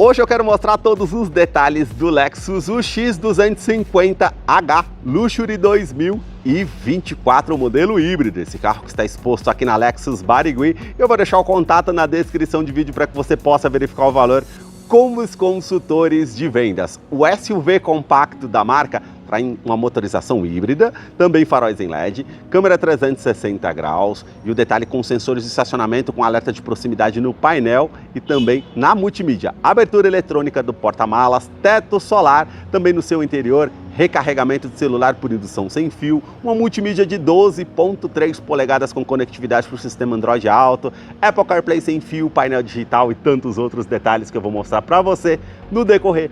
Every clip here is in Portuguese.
Hoje eu quero mostrar todos os detalhes do Lexus UX250H Luxury 2024 modelo híbrido. Esse carro que está exposto aqui na Lexus Barigui. Eu vou deixar o contato na descrição de vídeo para que você possa verificar o valor com os consultores de vendas. O SUV compacto da marca traz uma motorização híbrida, também faróis em LED, câmera 360 graus e o detalhe com sensores de estacionamento com alerta de proximidade no painel e também na multimídia. Abertura eletrônica do porta-malas, teto solar, também no seu interior, recarregamento de celular por indução sem fio, uma multimídia de 12,3 polegadas com conectividade para o sistema Android Auto, Apple CarPlay sem fio, painel digital e tantos outros detalhes que eu vou mostrar para você no decorrer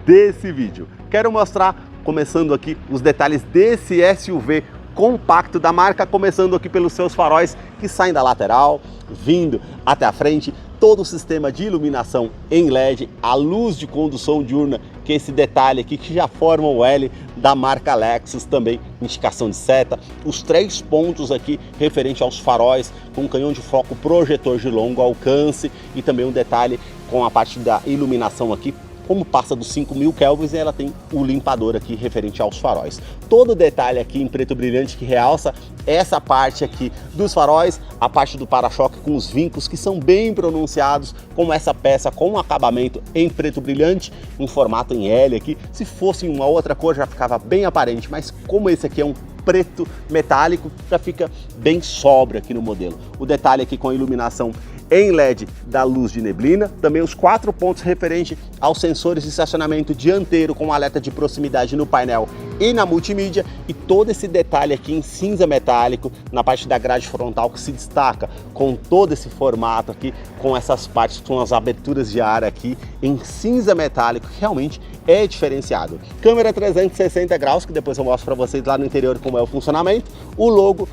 desse vídeo. Quero mostrar, começando aqui, os detalhes desse SUV compacto da marca, começando aqui pelos seus faróis que saem da lateral, vindo até a frente, todo o sistema de iluminação em LED, a luz de condução diurna, que é esse detalhe aqui que já forma o L da marca Lexus, também indicação de seta, os 3 pontos aqui referente aos faróis, com canhão de foco projetor de longo alcance e também um detalhe com a parte da iluminação aqui. Como passa dos 5.000 kelvins, ela tem o limpador aqui referente aos faróis. Todo o detalhe aqui em preto brilhante que realça essa parte aqui dos faróis, a parte do para-choque com os vincos que são bem pronunciados, como essa peça com um acabamento em preto brilhante, um formato em L aqui. Se fosse em uma outra cor já ficava bem aparente, mas como esse aqui é um preto metálico, já fica bem sóbrio aqui no modelo. O detalhe aqui com a iluminação em LED da luz de neblina, também os 4 pontos referentes aos sensores de estacionamento dianteiro com alerta de proximidade no painel e na multimídia, e todo esse detalhe aqui em cinza metálico na parte da grade frontal que se destaca com todo esse formato aqui, com essas partes com as aberturas de ar aqui em cinza metálico, que realmente é diferenciado. Câmera 360 graus, que depois eu mostro para vocês lá no interior como é o funcionamento, o logo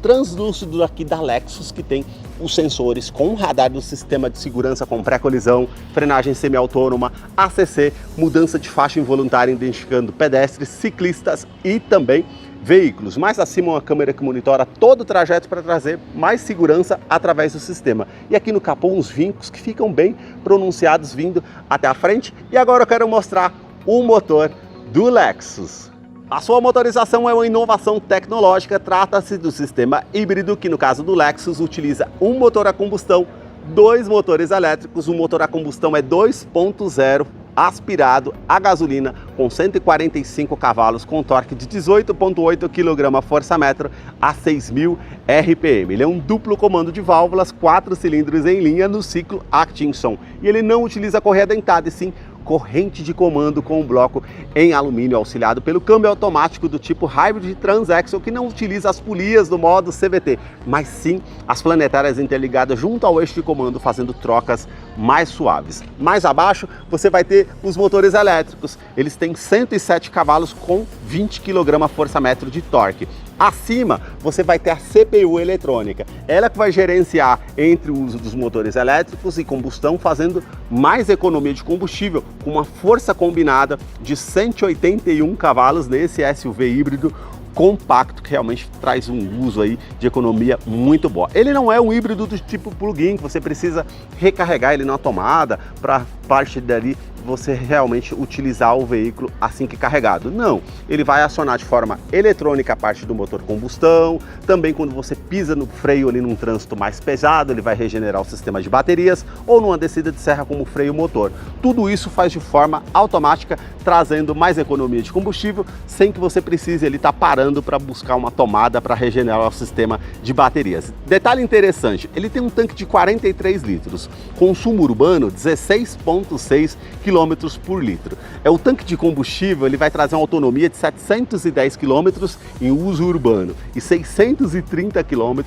translúcido aqui da Lexus, que tem os sensores com radar do sistema de segurança com pré-colisão, frenagem semi-autônoma, ACC, mudança de faixa involuntária identificando pedestres, ciclistas e também veículos. Mais acima, uma câmera que monitora todo o trajeto para trazer mais segurança através do sistema. E aqui no capô uns vincos que ficam bem pronunciados vindo até a frente. E agora eu quero mostrar o motor do Lexus. A sua motorização é uma inovação tecnológica, trata-se do sistema híbrido, que no caso do Lexus utiliza um motor a combustão, 2 motores elétricos. O motor a combustão é 2.0 aspirado a gasolina com 145 cavalos com torque de 18,8 kgfm a 6.000 RPM. Ele é um duplo comando de válvulas, 4 cilindros em linha no ciclo Atkinson. E ele não utiliza correia dentada, e sim corrente de comando com um bloco em alumínio auxiliado pelo câmbio automático do tipo Hybrid Transaxle, que não utiliza as polias do modo CVT, mas sim as planetárias interligadas junto ao eixo de comando, fazendo trocas mais suaves. Mais abaixo você vai ter os motores elétricos. Eles têm 107 cavalos com 20 kgfm de torque. Acima você vai ter a CPU eletrônica, ela que vai gerenciar entre o uso dos motores elétricos e combustão, fazendo mais economia de combustível, com uma força combinada de 181 cavalos nesse SUV híbrido compacto, que realmente traz um uso aí de economia muito boa. Ele não é um híbrido do tipo plug-in, que você precisa recarregar ele na tomada para parte dali você realmente utilizar o veículo assim que carregado. Não, ele vai acionar de forma eletrônica a parte do motor combustão, também quando você pisa no freio ali num trânsito mais pesado, ele vai regenerar o sistema de baterias, ou numa descida de serra como freio motor. Tudo isso faz de forma automática, trazendo mais economia de combustível, sem que você precise ele estar parando para buscar uma tomada para regenerar o sistema de baterias. Detalhe interessante, ele tem um tanque de 43 litros, consumo urbano 16,6 km por litro. O tanque de combustível ele vai trazer uma autonomia de 710 km em uso urbano e 630 km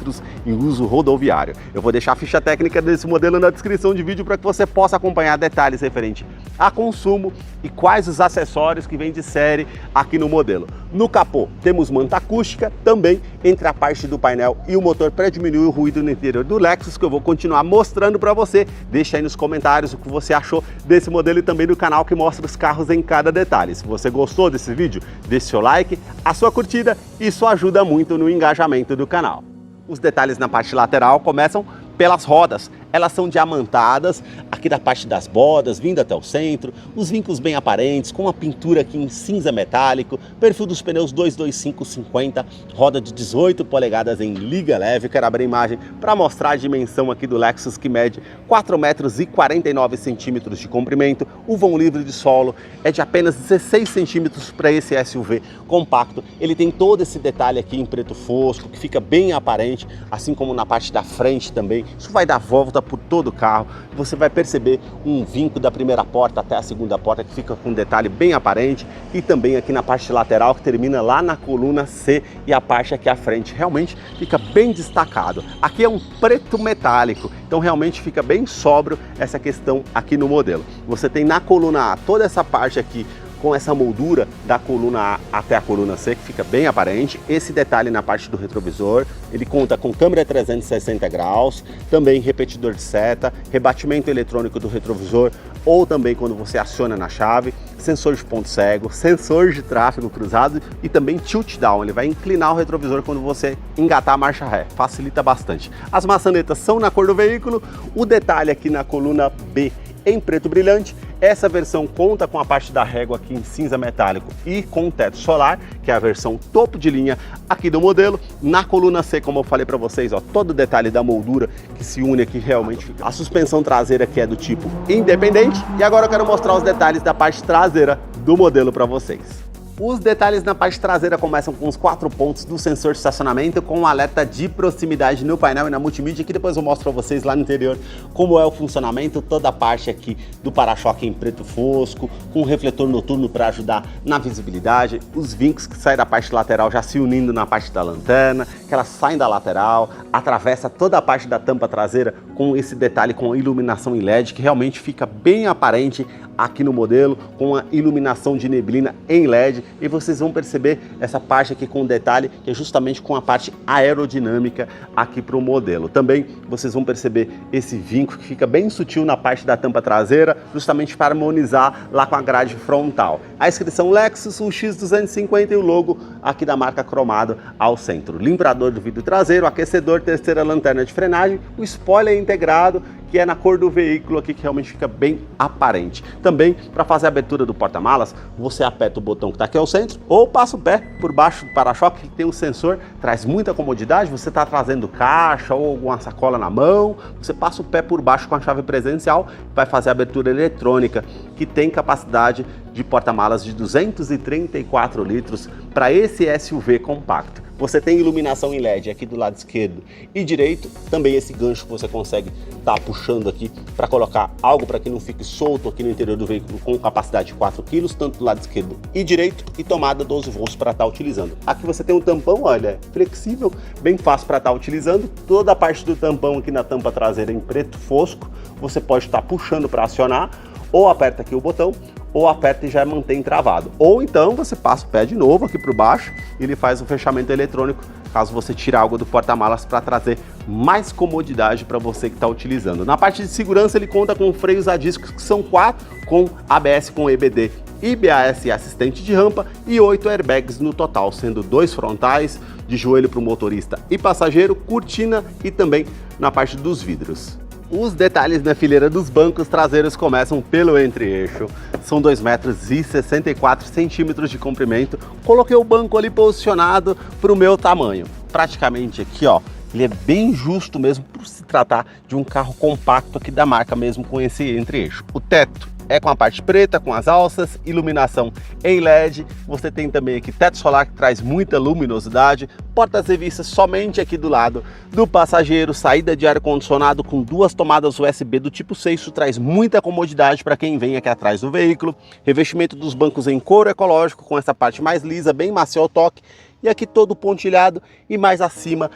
em uso rodoviário. Eu vou deixar a ficha técnica desse modelo na descrição de vídeo para que você possa acompanhar detalhes referentes a consumo e quais os acessórios que vêm de série aqui no modelo. No capô temos manta acústica, também entre a parte do painel e o motor para diminuir o ruído no interior do Lexus, que eu vou continuar mostrando para você. Deixa aí nos comentários o que você achou desse modelo e também do canal que mostra os carros em cada detalhe. Se você gostou desse vídeo, deixe seu like, a sua curtida, isso ajuda muito no engajamento do canal. Os detalhes na parte lateral começam pelas rodas. Elas são diamantadas aqui da parte das bordas, vindo até o centro, os vincos bem aparentes, com uma pintura aqui em cinza metálico, perfil dos pneus 225/50, roda de 18 polegadas em liga leve. Quero abrir a imagem para mostrar a dimensão aqui do Lexus, que mede 4,49 metros de comprimento. O vão livre de solo é de apenas 16 centímetros para esse SUV compacto. Ele tem todo esse detalhe aqui em preto fosco, que fica bem aparente, assim como na parte da frente também. Isso vai dar volta por todo o carro. Você vai perceber um vinco da primeira porta até a segunda porta, que fica com um detalhe bem aparente, e também aqui na parte lateral, que termina lá na coluna C, e a parte aqui à frente realmente fica bem destacado. Aqui é um preto metálico, então realmente fica bem sóbrio essa questão aqui no modelo. Você tem na coluna A toda essa parte aqui com essa moldura da coluna A até a coluna C, que fica bem aparente. Esse detalhe na parte do retrovisor, ele conta com câmera 360 graus, também repetidor de seta, rebatimento eletrônico do retrovisor, ou também quando você aciona na chave, sensor de ponto cego, sensor de tráfego cruzado e também tilt down. Ele vai inclinar o retrovisor quando você engatar a marcha ré, facilita bastante. As maçanetas são na cor do veículo, o detalhe aqui na coluna B em preto brilhante. Essa versão conta com a parte da régua aqui em cinza metálico e com teto solar, que é a versão topo de linha aqui do modelo. Na coluna C, como eu falei para vocês, ó, todo o detalhe da moldura que se une aqui realmente. A suspensão traseira que é do tipo independente. E agora eu quero mostrar os detalhes da parte traseira do modelo para vocês. Os detalhes na parte traseira começam com os 4 pontos do sensor de estacionamento, com um alerta de proximidade no painel e na multimídia, que depois eu mostro para vocês lá no interior como é o funcionamento. Toda a parte aqui do para-choque em preto fosco, com refletor noturno para ajudar na visibilidade, os vincos que saem da parte lateral já se unindo na parte da lanterna, que elas saem da lateral, atravessa toda a parte da tampa traseira com esse detalhe com iluminação em LED, que realmente fica bem aparente aqui no modelo, com a iluminação de neblina em LED. E vocês vão perceber essa parte aqui com detalhe, que é justamente com a parte aerodinâmica aqui para o modelo. Também vocês vão perceber esse vinco que fica bem sutil na parte da tampa traseira, justamente para harmonizar lá com a grade frontal. A inscrição Lexus, o X250 e o logo aqui da marca cromado ao centro. Limpador do vidro traseiro, aquecedor, terceira lanterna de frenagem, o spoiler integrado, que é na cor do veículo aqui, que realmente fica bem aparente. Também, para fazer a abertura do porta-malas, você aperta o botão que está aqui ao centro, ou passa o pé por baixo do para-choque, que tem um sensor, traz muita comodidade. Você está trazendo caixa ou alguma sacola na mão, você passa o pé por baixo com a chave presencial, vai fazer a abertura eletrônica, que tem capacidade de porta-malas de 234 litros para esse SUV compacto. Você tem iluminação em LED aqui do lado esquerdo e direito, também esse gancho que você consegue estar puxando aqui para colocar algo para que não fique solto aqui no interior do veículo, com capacidade de 4 kg, tanto do lado esquerdo e direito, e tomada 12 volts para estar utilizando. Aqui você tem um tampão, olha, flexível, bem fácil para estar utilizando. Toda a parte do tampão aqui na tampa traseira em preto fosco, você pode estar puxando para acionar, ou aperta aqui o botão, ou aperta e já mantém travado. Ou então você passa o pé de novo aqui por baixo e ele faz o fechamento eletrônico, caso você tire algo do porta-malas, para trazer mais comodidade para você que está utilizando. Na parte de segurança, ele conta com freios a discos, que são 4, com ABS com EBD, IBAS assistente de rampa, e 8 airbags no total, sendo 2 frontais, de joelho para o motorista e passageiro, cortina e também na parte dos vidros. Os detalhes na fileira dos bancos traseiros começam pelo entre-eixo. São 2,64 metros de comprimento. Coloquei o banco ali posicionado para o meu tamanho. Praticamente aqui, ó, ele é bem justo mesmo por se tratar de um carro compacto aqui da marca mesmo, com esse entre-eixo. O teto é com a parte preta, com as alças, iluminação em LED. Você tem também aqui teto solar, que traz muita luminosidade, portas revistas somente aqui do lado do passageiro, saída de ar-condicionado com 2 tomadas USB do tipo C. Isso traz muita comodidade para quem vem aqui atrás do veículo. Revestimento dos bancos em couro ecológico, com essa parte mais lisa, bem macio ao toque, e aqui todo pontilhado e mais acima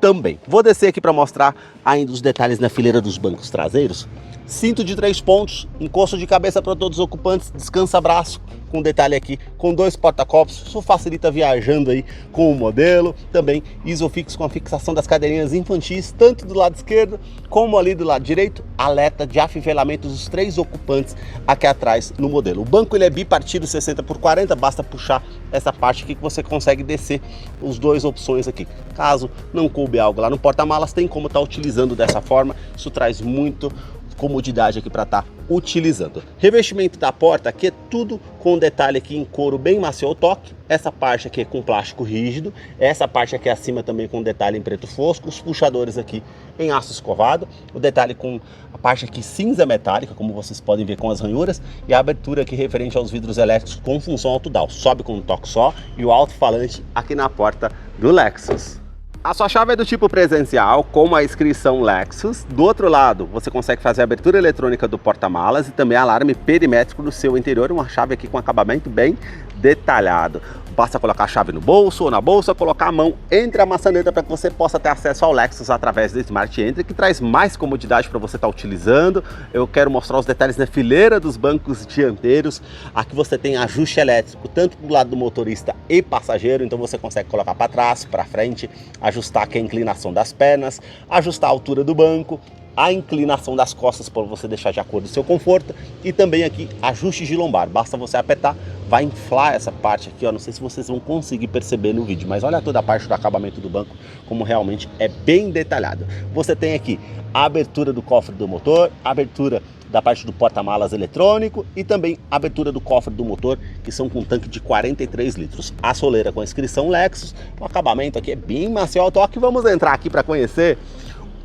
também. Vou descer aqui para mostrar ainda os detalhes na fileira dos bancos traseiros. Cinto de 3 pontos, encosto de cabeça para todos os ocupantes, descansa-braço, com detalhe aqui, com 2 porta-copos, isso facilita viajando aí com o modelo. Também Isofix com a fixação das cadeirinhas infantis, tanto do lado esquerdo como ali do lado direito, alerta de afivelamento dos 3 ocupantes aqui atrás no modelo. O banco ele é bipartido 60/40, basta puxar essa parte aqui que você consegue descer os 2 opções aqui. Caso não coube algo lá no porta-malas, tem como estar utilizando dessa forma, isso traz muito comodidade aqui para estar utilizando. Revestimento da porta aqui é tudo com detalhe aqui em couro bem macio ao toque. Essa parte aqui é com plástico rígido, essa parte aqui acima também com detalhe em preto fosco, os puxadores aqui em aço escovado, o detalhe com a parte aqui cinza metálica, como vocês podem ver com as ranhuras, e a abertura aqui referente aos vidros elétricos com função autodown, sobe com um toque só, e o alto-falante aqui na porta do Lexus. A sua chave é do tipo presencial, com a inscrição Lexus. Do outro lado, você consegue fazer a abertura eletrônica do porta-malas e também alarme perimétrico no seu interior. Uma chave aqui com acabamento bem detalhado. Basta colocar a chave no bolso ou na bolsa, colocar a mão entre a maçaneta para que você possa ter acesso ao Lexus através do Smart Entry, que traz mais comodidade para você estar utilizando. Eu quero mostrar os detalhes na fileira dos bancos dianteiros. Aqui você tem ajuste elétrico, tanto do lado do motorista e passageiro, então você consegue colocar para trás, para frente, ajustar aqui a inclinação das pernas, ajustar a altura do banco, a inclinação das costas para você deixar de acordo com o seu conforto, e também aqui ajustes de lombar. Basta você apertar, vai inflar essa parte aqui, ó. Não sei se vocês vão conseguir perceber no vídeo, mas olha toda a parte do acabamento do banco, como realmente é bem detalhado. Você tem aqui a abertura do cofre do motor, a abertura da parte do porta-malas eletrônico e também a abertura do cofre do motor, que são com tanque de 43 litros. A soleira com a inscrição Lexus, o acabamento aqui é bem macio ao toque. Vamos entrar aqui para conhecer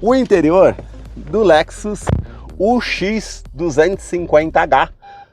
o interior do Lexus UX 250H,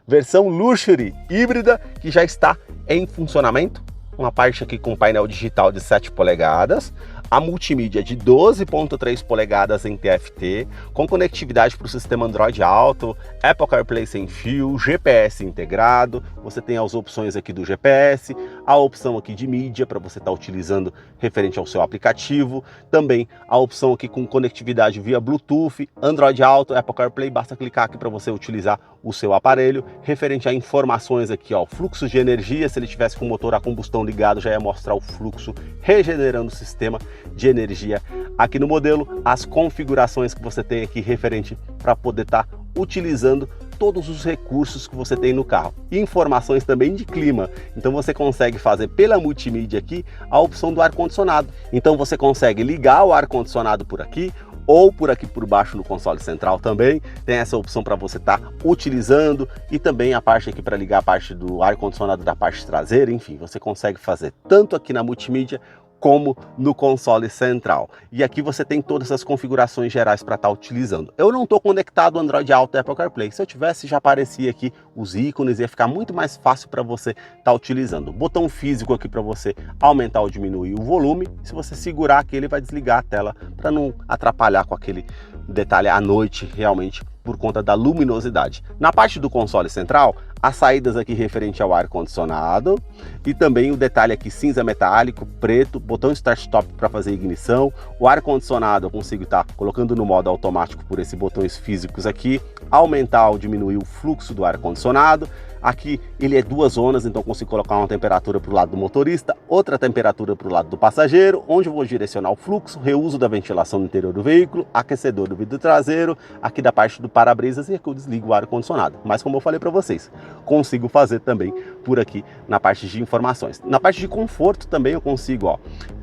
versão Luxury híbrida, que já está em funcionamento. Uma parte aqui com painel digital de 7 polegadas, a multimídia de 12.3 polegadas em TFT, com conectividade para o sistema Android Auto, Apple CarPlay sem fio, GPS integrado. Você tem as opções aqui do GPS, a opção aqui de mídia para você estar utilizando referente ao seu aplicativo, também a opção aqui com conectividade via Bluetooth, Android Auto, Apple CarPlay. Basta clicar aqui para você utilizar o seu aparelho. Referente a informações aqui, ó, fluxo de energia, se ele tivesse com o motor a combustão ligado, já ia mostrar o fluxo regenerando o sistema de energia aqui no modelo, as configurações que você tem aqui referente para poder estar utilizando todos os recursos que você tem no carro, e informações também de clima. Então você consegue fazer pela multimídia aqui a opção do ar-condicionado, então você consegue ligar o ar-condicionado por aqui, ou por aqui por baixo no console central também tem essa opção para você estar utilizando, e também a parte aqui para ligar a parte do ar-condicionado da parte traseira. Enfim, você consegue fazer tanto aqui na multimídia como no console central. E aqui você tem todas as configurações gerais para estar utilizando. Eu não estou conectado ao Android Auto e Apple CarPlay. Se eu tivesse, já aparecia aqui os ícones, ia ficar muito mais fácil para você estar utilizando. Botão físico aqui para você aumentar ou diminuir o volume. Se você segurar aqui, ele vai desligar a tela para não atrapalhar com aquele detalhe à noite, realmente, por conta da luminosidade. Na parte do console central, as saídas aqui referente ao ar-condicionado, e também o detalhe aqui cinza metálico, preto, botão start-stop para fazer ignição. O ar-condicionado eu consigo estar colocando no modo automático por esses botões físicos aqui, aumentar ou diminuir o fluxo do ar-condicionado. Aqui ele é 2 zonas, então eu consigo colocar uma temperatura para o lado do motorista, outra temperatura para o lado do passageiro, onde eu vou direcionar o fluxo, reuso da ventilação no interior do veículo, aquecedor do vidro traseiro, aqui da parte do para-brisas, e aqui eu desligo o ar-condicionado. Mas como eu falei para vocês, consigo fazer também por aqui na parte de informações. Na parte de conforto também eu consigo, ó,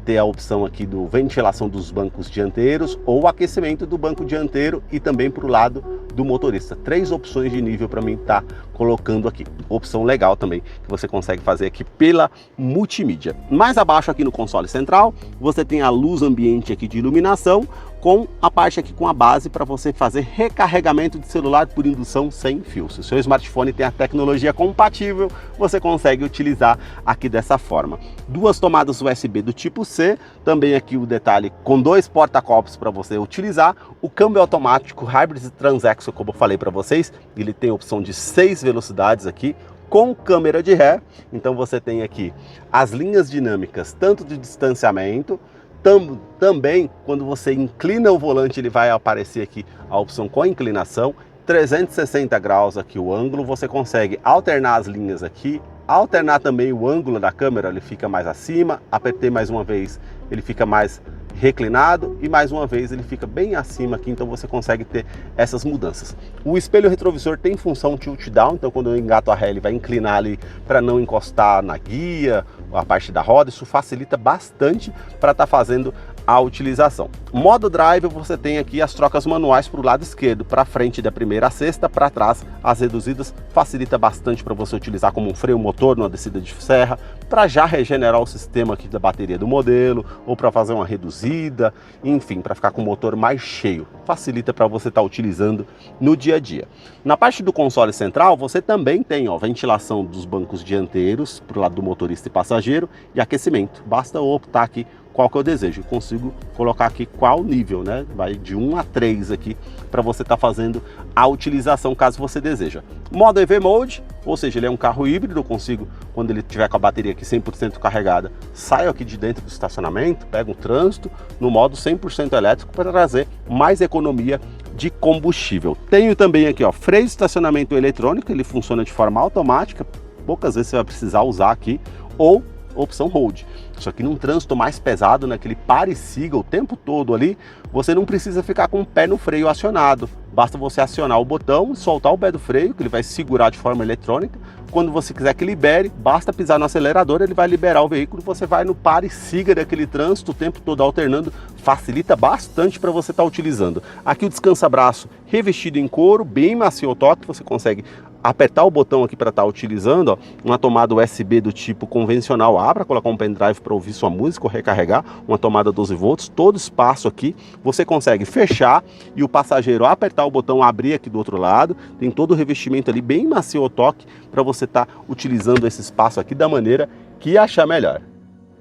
ter a opção aqui do ventilação dos bancos dianteiros ou aquecimento do banco dianteiro, e também para o lado do motorista. 3 opções de nível para mim estar colocando aqui. Opção legal também que você consegue fazer aqui pela multimídia. Mais abaixo aqui no console central você tem a luz ambiente aqui de iluminação, com a parte aqui com a base para você fazer recarregamento de celular por indução sem fio. Se o seu smartphone tem a tecnologia compatível, você consegue utilizar aqui dessa forma. 2 tomadas USB do tipo C, também aqui o detalhe com 2 porta-copos para você utilizar. O câmbio automático Hybrid Transaxle, como eu falei para vocês, ele tem a opção de 6 velocidades aqui, com câmera de ré. Então você tem aqui as linhas dinâmicas, tanto de distanciamento, também quando você inclina o volante, ele vai aparecer aqui a opção com inclinação, 360 graus aqui o ângulo, você consegue alternar as linhas aqui, alternar também o ângulo da câmera, ele fica mais acima, apertei mais uma vez, ele fica mais reclinado e mais uma vez ele fica bem acima aqui, então você consegue ter essas mudanças. O espelho retrovisor tem função tilt down, então quando eu engato a ré ele vai inclinar ali para não encostar na guia, a parte da roda, isso facilita bastante para estar fazendo a utilização. Modo drive, você tem aqui as trocas manuais para o lado esquerdo, para frente da primeira a sexta, para trás as reduzidas, facilita bastante para você utilizar como um freio motor numa descida de serra, para já regenerar o sistema aqui da bateria do modelo, ou para fazer uma reduzida, enfim, para ficar com o motor mais cheio. Facilita para você estar utilizando no dia a dia. Na parte do console central, você também tem ventilação dos bancos dianteiros, para o lado do motorista e passageiro, e aquecimento. Basta optar aqui qual que eu desejo. Eu consigo colocar aqui qual nível, né? Vai de 1 a 3 aqui para você estar fazendo a utilização caso você deseja. Modo EV Mode, ou seja, ele é um carro híbrido, eu consigo, quando ele tiver com a bateria aqui 100% carregada, saio aqui de dentro do estacionamento, pego o trânsito no modo 100% elétrico para trazer mais economia de combustível. Tenho também aqui, freio de estacionamento eletrônico, ele funciona de forma automática, poucas vezes você vai precisar usar aqui, ou opção Hold. Só que num trânsito mais pesado, naquele pare e siga o tempo todo ali, você não precisa ficar com o pé no freio acionado. Basta você acionar o botão e soltar o pé do freio, que ele vai segurar de forma eletrônica. Quando você quiser que libere, basta pisar no acelerador, ele vai liberar o veículo, você vai no pare e siga daquele trânsito o tempo todo alternando, facilita bastante para você estar utilizando. Aqui o descansa-braço revestido em couro, bem macio ao toque, você consegue apertar o botão aqui para estar utilizando, uma tomada USB do tipo convencional A para colocar um pendrive para ouvir sua música ou recarregar, uma tomada 12 volts, todo espaço aqui, você consegue fechar e o passageiro apertar o botão abrir aqui do outro lado, tem todo o revestimento ali bem macio ao toque para você estar utilizando esse espaço aqui da maneira que achar melhor.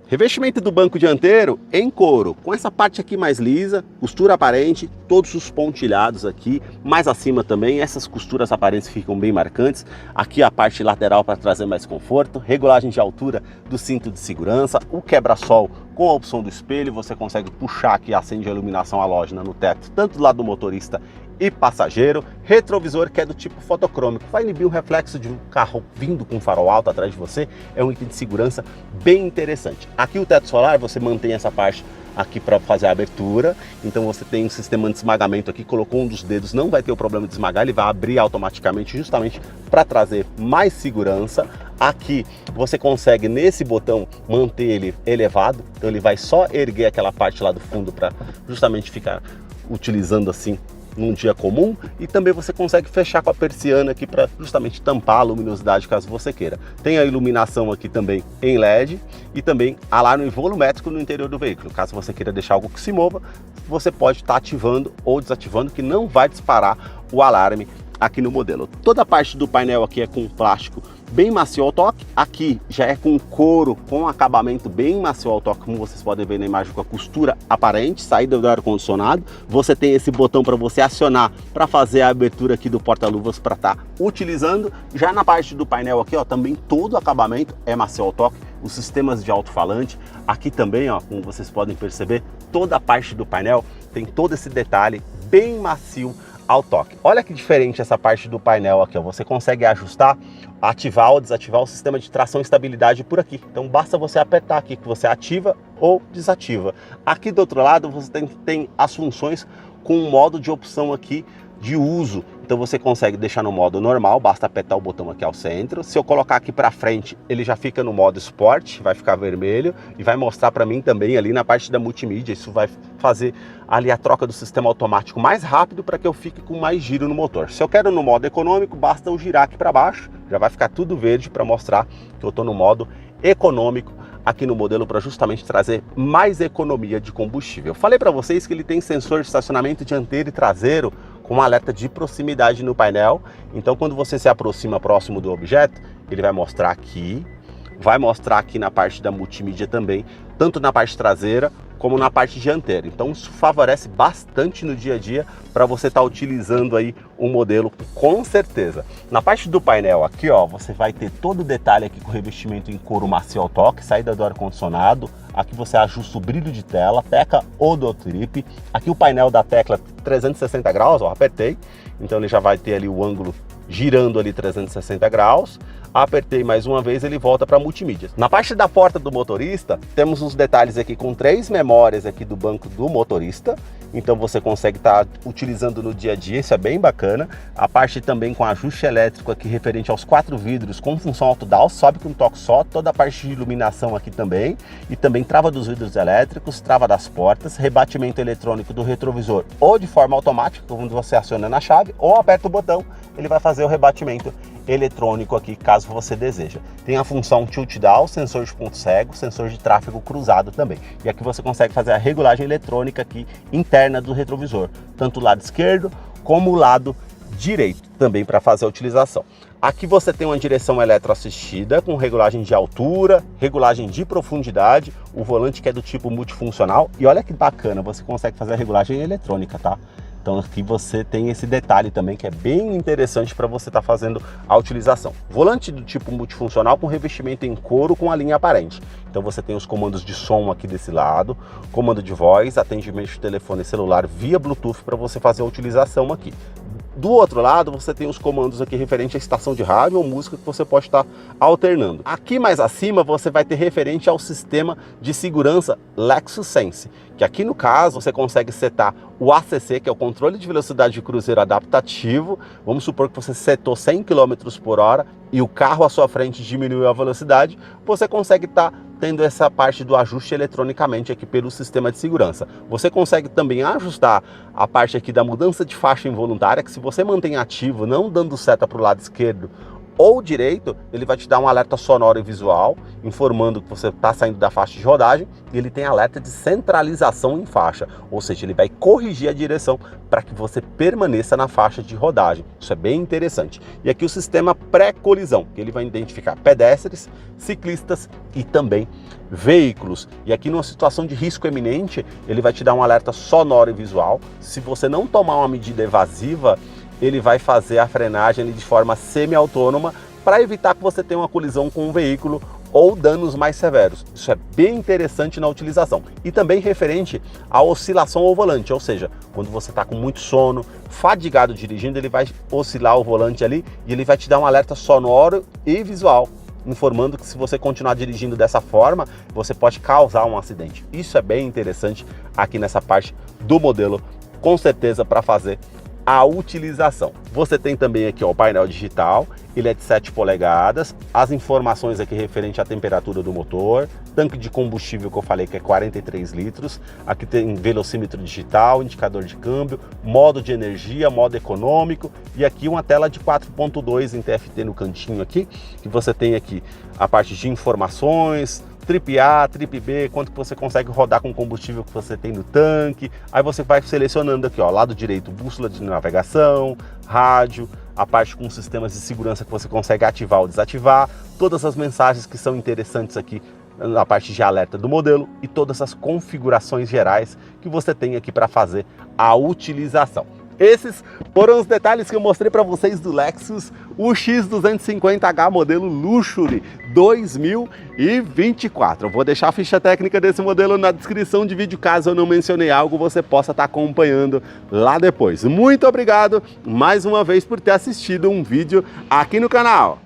Revestimento do banco dianteiro em couro, com essa parte aqui mais lisa, costura aparente, todos os pontilhados aqui, mais acima também, essas costuras aparentes ficam bem marcantes. Aqui a parte lateral para trazer mais conforto, regulagem de altura do cinto de segurança, o quebra-sol com a opção do espelho, você consegue puxar aqui, acende a iluminação halógena no teto, tanto do lado do motorista e passageiro, retrovisor que é do tipo fotocrômico, vai inibir o reflexo de um carro vindo com farol alto atrás de você, é um item de segurança bem interessante. Aqui o teto solar, você mantém essa parte aqui para fazer a abertura, então você tem um sistema de esmagamento aqui, colocou um dos dedos, não vai ter o problema de esmagar, ele vai abrir automaticamente justamente para trazer mais segurança. Aqui você consegue nesse botão manter ele elevado, então ele vai só erguer aquela parte lá do fundo para justamente ficar utilizando assim num dia comum, e também você consegue fechar com a persiana aqui para justamente tampar a luminosidade caso você queira. Tem a iluminação aqui também em LED e também alarme volumétrico no interior do veículo. Caso você queira deixar algo que se mova, você pode estar ativando ou desativando, que não vai disparar o alarme aqui no modelo. Toda a parte do painel aqui é com plástico bem macio ao toque, aqui já é com couro, com acabamento bem macio ao toque, como vocês podem ver na imagem, com a costura aparente, saída do ar-condicionado. Você tem esse botão para você acionar, para fazer a abertura aqui do porta-luvas para estar utilizando. Já na parte do painel aqui, também todo o acabamento é macio ao toque, os sistemas de alto-falante, aqui também, como vocês podem perceber, toda a parte do painel tem todo esse detalhe bem macio ao toque. Olha que diferente essa parte do painel aqui, você consegue ajustar, ativar ou desativar o sistema de tração e estabilidade por aqui. Então basta você apertar aqui que você ativa ou desativa. Aqui do outro lado você tem as funções com um modo de opção aqui de uso. Então você consegue deixar no modo normal, basta apertar o botão aqui ao centro. Se eu colocar aqui para frente, ele já fica no modo Sport, vai ficar vermelho e vai mostrar para mim também ali na parte da multimídia. Isso vai fazer ali a troca do sistema automático mais rápido para que eu fique com mais giro no motor. Se eu quero no modo econômico, basta eu girar aqui para baixo, já vai ficar tudo verde para mostrar que eu estou no modo econômico aqui no modelo, para justamente trazer mais economia de combustível. Eu falei para vocês que ele tem sensor de estacionamento dianteiro e traseiro com um alerta de proximidade no painel. Então quando você se aproxima próximo do objeto, ele vai mostrar aqui vai mostrar aqui na parte da multimídia também, tanto na parte traseira como na parte dianteira. Então isso favorece bastante no dia a dia para você estar utilizando aí o modelo com certeza. Na parte do painel aqui, ó, você vai ter todo o detalhe aqui com revestimento em couro macio ao toque, saída do ar-condicionado. Aqui você ajusta o brilho de tela, tecla odotrip. Aqui o painel da tecla 360 graus, ó, apertei. Então ele já vai ter ali o ângulo girando ali 360 graus. Apertei mais uma vez, ele volta para multimídia. Na parte da porta do motorista, temos uns detalhes aqui com 3 memórias aqui do banco do motorista. Então você consegue estar utilizando no dia a dia, isso é bem bacana. A parte também com ajuste elétrico aqui referente aos 4 vidros com função auto-down, sobe com um toque só, toda a parte de iluminação aqui também. E também trava dos vidros elétricos, trava das portas, rebatimento eletrônico do retrovisor ou de forma automática, quando você aciona na chave ou aperta o botão, ele vai fazer o rebatimento eletrônico aqui, caso você deseja. Tem a função tilt down, sensor de ponto cego, sensor de tráfego cruzado também. E aqui você consegue fazer a regulagem eletrônica aqui interna do retrovisor, tanto o lado esquerdo como o lado direito também para fazer a utilização. Aqui você tem uma direção eletroassistida com regulagem de altura, regulagem de profundidade, o volante que é do tipo multifuncional e olha que bacana, você consegue fazer a regulagem eletrônica, tá? Então aqui você tem esse detalhe também que é bem interessante para você estar fazendo a utilização. Volante do tipo multifuncional com revestimento em couro com a linha aparente. Então você tem os comandos de som aqui desse lado, comando de voz, atendimento de telefone celular via Bluetooth para você fazer a utilização aqui. Do outro lado, você tem os comandos aqui referente à estação de rádio ou música que você pode estar alternando. Aqui mais acima, você vai ter referente ao sistema de segurança Lexus Sense, que aqui no caso, você consegue setar o ACC, que é o controle de velocidade de cruzeiro adaptativo. Vamos supor que você setou 100 km por hora e o carro à sua frente diminuiu a velocidade, você consegue estar tendo essa parte do ajuste eletronicamente aqui pelo sistema de segurança. Você consegue também ajustar a parte aqui da mudança de faixa involuntária, que se você mantém ativo, não dando seta para o lado esquerdo ou direito, ele vai te dar um alerta sonoro e visual, informando que você está saindo da faixa de rodagem, e ele tem alerta de centralização em faixa, ou seja, ele vai corrigir a direção para que você permaneça na faixa de rodagem. Isso é bem interessante. E aqui o sistema pré-colisão, que ele vai identificar pedestres, ciclistas e também veículos. E aqui numa situação de risco eminente, ele vai te dar um alerta sonoro e visual. Se você não tomar uma medida evasiva, ele vai fazer a frenagem de forma semi-autônoma para evitar que você tenha uma colisão com um veículo ou danos mais severos. Isso é bem interessante na utilização. E também referente à oscilação ao volante, ou seja, quando você está com muito sono, fadigado dirigindo, ele vai oscilar o volante ali e ele vai te dar um alerta sonoro e visual, informando que se você continuar dirigindo dessa forma, você pode causar um acidente. Isso é bem interessante aqui nessa parte do modelo, com certeza, para fazer a utilização. Você tem também aqui, ó, o painel digital, ele é de 7 polegadas, as informações aqui referente à temperatura do motor, tanque de combustível que eu falei que é 43 litros, aqui tem velocímetro digital, indicador de câmbio, modo de energia, modo econômico e aqui uma tela de 4.2 em TFT no cantinho aqui, que você tem aqui a parte de informações, trip A, trip B, quanto que você consegue rodar com o combustível que você tem no tanque. Aí você vai selecionando aqui, ó, lado direito, bússola de navegação, rádio, a parte com sistemas de segurança que você consegue ativar ou desativar, todas as mensagens que são interessantes aqui na parte de alerta do modelo e todas as configurações gerais que você tem aqui para fazer a utilização. Esses foram os detalhes que eu mostrei para vocês do Lexus UX250H modelo Luxury 2024. Eu vou deixar a ficha técnica desse modelo na descrição de vídeo, caso eu não mencionei algo, você possa estar acompanhando lá depois. Muito obrigado mais uma vez por ter assistido um vídeo aqui no canal.